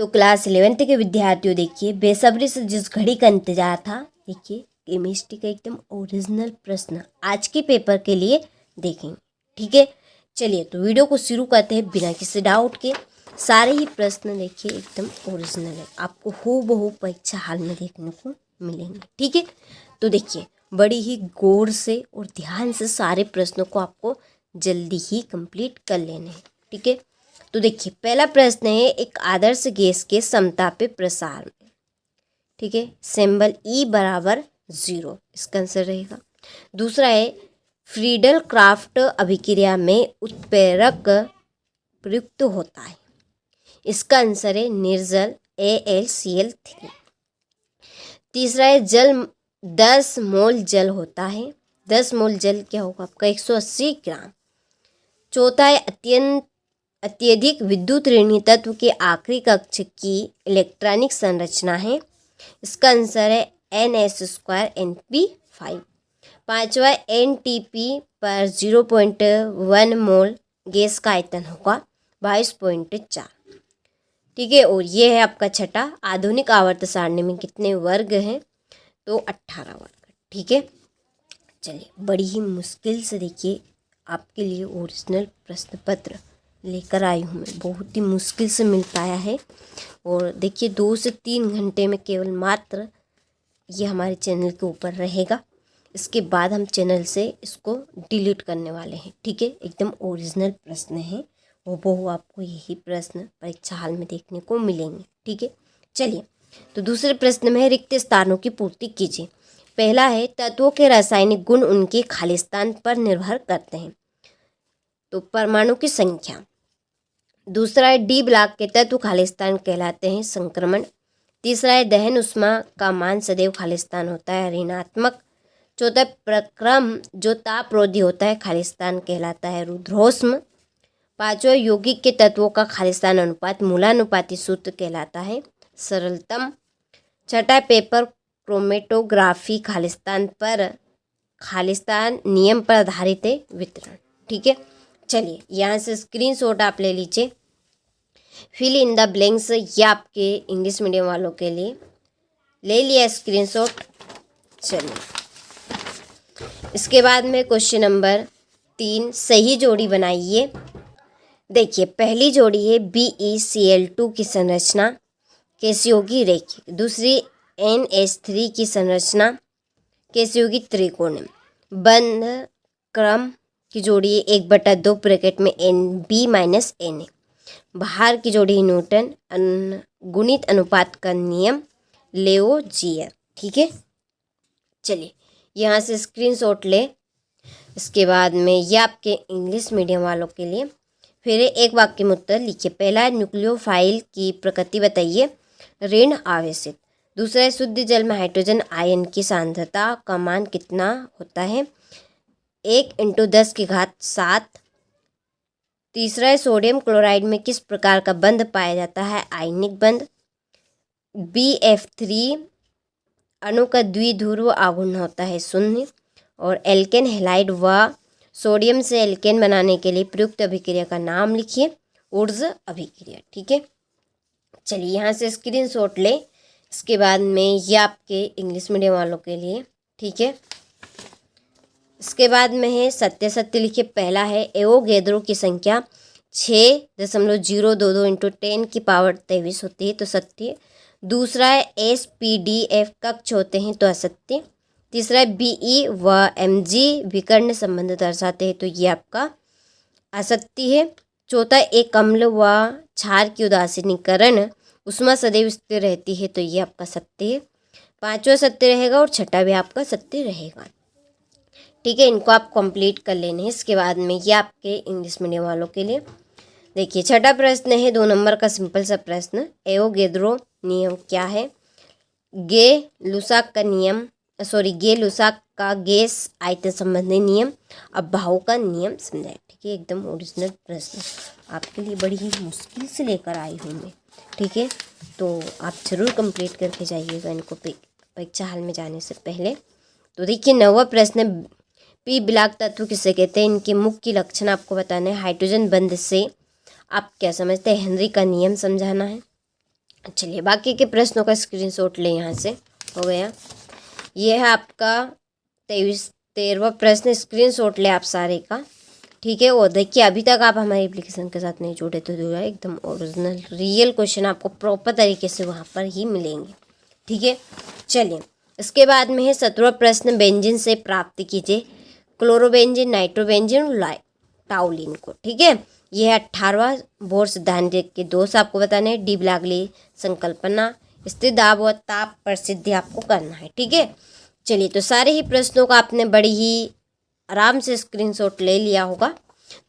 तो class 11th के विद्यार्थियों देखिए, बेसब्री से जिस घड़ी का इंतजार था, देखिए केमिस्ट्री का एकदम ओरिजिनल प्रश्न आज के पेपर के लिए देखेंगे। ठीक है, चलिए तो वीडियो को शुरू करते हैं बिना किसी डाउट के। सारे ही प्रश्न देखिए एकदम ओरिजिनल है, आपको हूबहू परीक्षा हाल में देखने को मिलेंगे। ठीक है, तो देखिए बड़ी ही गौर से और ध्यान से सारे प्रश्नों को आपको जल्दी ही कंप्लीट कर लेने हैं। ठीक है, तो देखिए पहला प्रश्न है एक आदर्श गैस के समतापी प्रसार में। ठीक है, सिंबल E बराबर 0 इसका आंसर रहेगा। दूसरा है फ्रीडल क्राफ्ट अभिक्रिया में उत्प्रेरक प्रयुक्त होता है, इसका आंसर है निर्जल AlCl3। तीसरा है जल 10 मोल जल होता है, 10 मोल जल क्या होगा आपका 180 ग्राम। चौथा है अत्यधिक विद्युत ऋणी तत्व के आखिरी कक्ष की इलेक्ट्रॉनिक संरचना है, इसका आंसर है NS2Np5। पांचवा NTP पर 0.1 मोल गैस का आयतन होगा 22.4। ठीक है, और ये है आपका छठा आधुनिक आवर्त सारणी में कितने वर्ग हैं, तो 18 वर्ग। ठीक है, चलिए बड़ी ही मुश्किल से देखिए आपके लिए ओरिजिनल प्रश्न पत्र लेकर आई हूँ मैं, बहुत ही मुश्किल से मिल पाया है। और देखिए 2 से 3 घंटे में केवल मात्र ये हमारे चैनल के ऊपर रहेगा, इसके बाद हम चैनल से इसको डिलीट करने वाले हैं। ठीक है, एकदम ओरिजिनल प्रश्न है, वो आपको यही प्रश्न परीक्षा हाल में देखने को मिलेंगे। ठीक है, चलिए तो दूसरे प्रश्न में है रिक्त स्थानों की पूर्ति कीजिए। पहला है तत्वों के रासायनिक गुण उनके खालिस्तान पर निर्भर करते हैं, तो परमाणु की संख्या। दूसरा है डी ब्लॉक के तत्व खालिस्तान कहलाते हैं, संक्रमण। तीसरा है दहन उष्मा का मान सदैव खालिस्तान होता है, ऋणात्मक। चौथा प्रक्रम जो तापरोधी होता है खालिस्तान कहलाता है, रुद्रोष्म। पांचवा यौगिक के तत्वों का खालिस्तान अनुपात मूलानुपाती सूत्र कहलाता है, सरलतम। छठा पेपर क्रोमेटोग्राफी खालिस्तान नियम पर आधारित है, वितरण। ठीक है, चलिए यहाँ से स्क्रीनशॉट आप ले लीजिए, फिल इन द ब्लैंक्स, ये आपके इंग्लिश मीडियम वालों के लिए ले लिया स्क्रीनशॉट। चलिए इसके बाद में क्वेश्चन नंबर 3 सही जोड़ी बनाइए। देखिए पहली जोड़ी है BeCl2 की संरचना कैसी होगी, रेखीय। दूसरी NH3 की संरचना कैसी होगी, त्रिकोणीय। बंध क्रम की जोड़ी 1/2 ब्रैकेट में NB - Na। बाहर की जोड़ी न्यूटन गुणित अनुपात का नियम, लेओजीयर। ठीक है, चलिए यहाँ से स्क्रीनशॉट ले। इसके बाद में ये आपके इंग्लिश मीडियम वालों के लिए फिर एक वाक्य में उत्तर लिखिए। पहला है न्यूक्लियोफाइल की प्रकृति बताइए, ऋण आवेशित। दूसरा है शुद्ध जल में हाइड्रोजन आयन की सांद्रता का मान कितना होता है, 1 × 10⁷। तीसरा है सोडियम क्लोराइड में किस प्रकार का बंध पाया जाता है, आयनिक बंध। BF3 अणु का द्विध्रुव आघूर्ण होता है 0। और एल्केन हैलाइड व सोडियम से एल्केन बनाने के लिए प्रयुक्त अभिक्रिया का नाम लिखिए, उर्ज अभिक्रिया। ठीक है, चलिए यहाँ से स्क्रीनशॉट ले। इसके बाद में ये आपके इंग्लिश मीडियम वालों के लिए। ठीक है, इसके बाद में है सत्य सत्य लिखिए। पहला है एवोगैड्रो की संख्या 6.022 × 10⁻23 होती है, तो सत्य। दूसरा है SPDF कक्ष होते हैं, तो असत्य। तीसरा है BE व MG विकर्ण संबंध दर्शाते हैं, तो ये आपका असत्य है। चौथा एक अम्ल व क्षार की उदासीनीकरण उष्मा सदैव स्थिर रहती है, तो ये आपका सत्य है। पांचवा सत्य रहेगा और छठा भी आपका सत्य रहेगा। ठीक है, इनको आप कंप्लीट कर लेने हैं। इसके बाद में ये आपके इंग्लिश मीडियम वालों के लिए देखिए छठा प्रश्न है 2 नंबर का सिंपल सा प्रश्न, एवोगैड्रो नियम क्या है। गे लुसाक का गैस आयतन संबंधी नियम, अभाव का नियम समझाए। ठीक है, एकदम ओरिजिनल प्रश्न आपके लिए बड़ी ही मुश्किल से लेकर आई हूँ मैं। ठीक है, तो आप जरूर कंप्लीट करके जाइएगा इनको परीक्षा हाल में जाने से पहले। तो देखिए 9वां प्रश्न, पी ब्लॉक तत्व किसे कहते हैं, इनके मुख्य लक्षण आपको बताना है। हाइड्रोजन बंध से आप क्या समझते हैं, हेनरी का नियम समझाना है। चलिए बाकी के प्रश्नों का स्क्रीनशॉट ले, यहाँ से हो गया। ये है आपका 13वां प्रश्न, स्क्रीनशॉट ले आप सारे का, ठीक है। और देखिए अभी तक आप हमारे एप्लीकेशन के साथ नहीं जुड़े तो जुड़ा, एकदम ओरिजिनल रियल क्वेश्चन आपको प्रॉपर तरीके से वहाँ पर ही मिलेंगे, ठीक है। चलिए इसके बाद में है 17वां प्रश्न, बेंजीन से प्राप्त कीजिए क्लोरोबेंजीन, नाइट्रोबेंजीन और टाउलिन को, ठीक है। यह 18वां बोर सिद्धांत के दोष आपको बताने हैं। डी ब्लैगली संकल्पना, स्थिर दाब व ताप प्रसिद्धि आपको करना है, ठीक है। चलिए तो सारे ही प्रश्नों का आपने बड़ी ही आराम से स्क्रीनशॉट ले लिया होगा।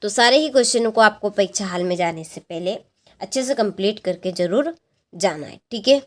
तो सारे ही क्वेश्चनों को आपको परीक्षा हाल में जाने से पहले अच्छे से कंप्लीट करके ज़रूर जाना है, ठीक है।